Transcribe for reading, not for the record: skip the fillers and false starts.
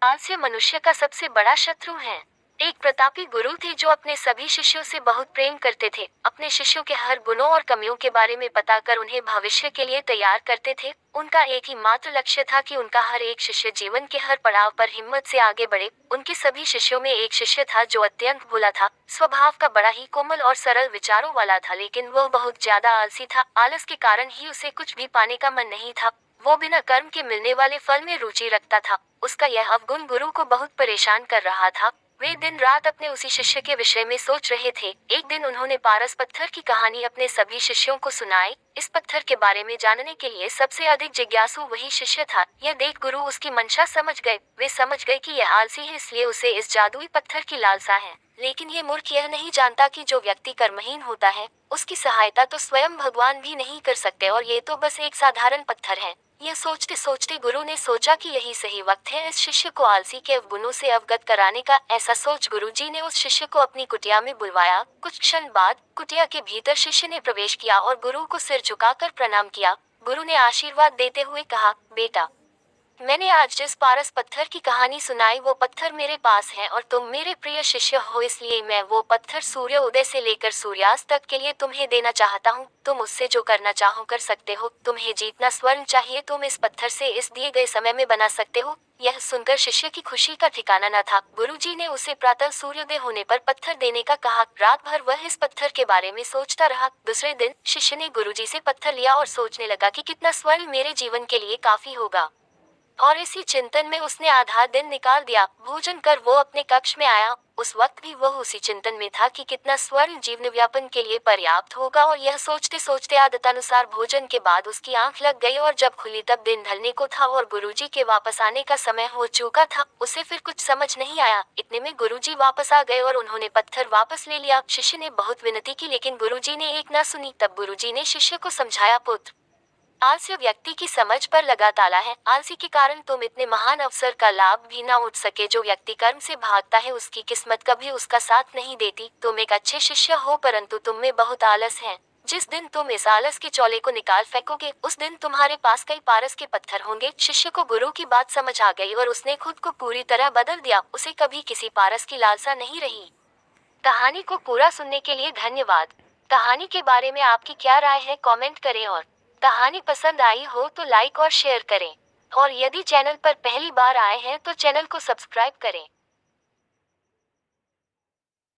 आलस्य मनुष्य का सबसे बड़ा शत्रु है। एक प्रतापी गुरु थे जो अपने सभी शिष्यों से बहुत प्रेम करते थे। अपने शिष्यों के हर गुणों और कमियों के बारे में बताकर उन्हें भविष्य के लिए तैयार करते थे। उनका एक ही मात्र लक्ष्य था कि उनका हर एक शिष्य जीवन के हर पड़ाव पर हिम्मत से आगे बढ़े। उनके सभी शिष्यों में एक शिष्य था जो अत्यंत भोला था, स्वभाव का बड़ा ही कोमल और सरल विचारों वाला था, लेकिन वह बहुत ज्यादा आलसी था। आलस के कारण ही उसे कुछ भी पाने का मन नहीं था। वो बिना कर्म के मिलने वाले फल में रुचि रखता था। उसका यह अवगुण गुरु को बहुत परेशान कर रहा था। वे दिन रात अपने उसी शिष्य के विषय में सोच रहे थे। एक दिन उन्होंने पारस पत्थर की कहानी अपने सभी शिष्यों को सुनाई। इस पत्थर के बारे में जानने के लिए सबसे अधिक जिज्ञासु वही शिष्य था। यह देख गुरु उसकी मंशा समझ गए। वे समझ गए कि यह आलसी है, इसलिए उसे इस जादुई पत्थर की लालसा है। लेकिन ये मूर्ख यह नहीं जानता कि जो व्यक्ति कर्महीन होता है, उसकी सहायता तो स्वयं भगवान भी नहीं कर सकते, और ये तो बस एक साधारण पत्थर है। यह सोचते सोचते गुरु ने सोचा कि यही सही वक्त है इस शिष्य को आलसी के अवगुणों से अवगत कराने का। ऐसा सोच गुरुजी ने उस शिष्य को अपनी कुटिया में बुलवाया। कुछ क्षण बाद कुटिया के भीतर शिष्य ने प्रवेश किया और गुरु को सिर झुकाकर प्रणाम किया। गुरु ने आशीर्वाद देते हुए कहा, बेटा, मैंने आज जिस पारस पत्थर की कहानी सुनाई वो पत्थर मेरे पास है और तुम मेरे प्रिय शिष्य हो, इसलिए मैं वो पत्थर सूर्य उदय से लेकर सूर्यास्त तक के लिए तुम्हें देना चाहता हूँ। तुम उससे जो करना चाहो कर सकते हो। तुम्हें जितना स्वर्ण चाहिए तुम इस पत्थर से इस दिए गए समय में बना सकते हो। यह सुनकर शिष्य की खुशी का ठिकाना न था। गुरुजी ने उसे प्रातः सूर्योदय होने पर पत्थर देने का कहा। रात भर वह इस पत्थर के बारे में सोचता रहा। दूसरे दिन शिष्य ने गुरुजी से पत्थर लिया और सोचने लगा कि कितना स्वर्ण मेरे जीवन के लिए काफी होगा, और इसी चिंतन में उसने आधा दिन निकाल दिया। भोजन कर वो अपने कक्ष में आया। उस वक्त भी वह उसी चिंतन में था कि कितना स्वर्ण जीवन व्यापन के लिए पर्याप्त होगा, और यह सोचते सोचते आदतानुसार भोजन के बाद उसकी आंख लग गई और जब खुली तब दिन ढलने को था और गुरुजी के वापस आने का समय हो चुका था। उसे फिर कुछ समझ नहीं आया। इतने में गुरुजी वापस आ गए और उन्होंने पत्थर वापस ले लिया। शिष्य ने बहुत विनती की, लेकिन गुरुजी ने एक न सुनी। तब गुरुजी ने शिष्य को समझाया, पुत्र, आलस्य व्यक्ति की समझ पर लगा ताला है। आलसी के कारण तुम इतने महान अवसर का लाभ भी ना उठ सके। जो व्यक्ति कर्म से भागता है उसकी किस्मत कभी उसका साथ नहीं देती। तुम एक अच्छे शिष्य हो, परंतु तुम में बहुत आलस है। जिस दिन तुम इस आलस के चौले को निकाल फेंकोगे उस दिन तुम्हारे पास कई पारस के पत्थर होंगे। शिष्य को गुरु की बात समझ आ गई और उसने खुद को पूरी तरह बदल दिया। उसे कभी किसी पारस की लालसा नहीं रही। कहानी को पूरा सुनने के लिए धन्यवाद। कहानी के बारे में आपकी क्या राय है, कमेंट करें, और कहानी पसंद आई हो तो लाइक और शेयर करें। और यदि चैनल पर पहली बार आए हैं तो चैनल को सब्सक्राइब करें।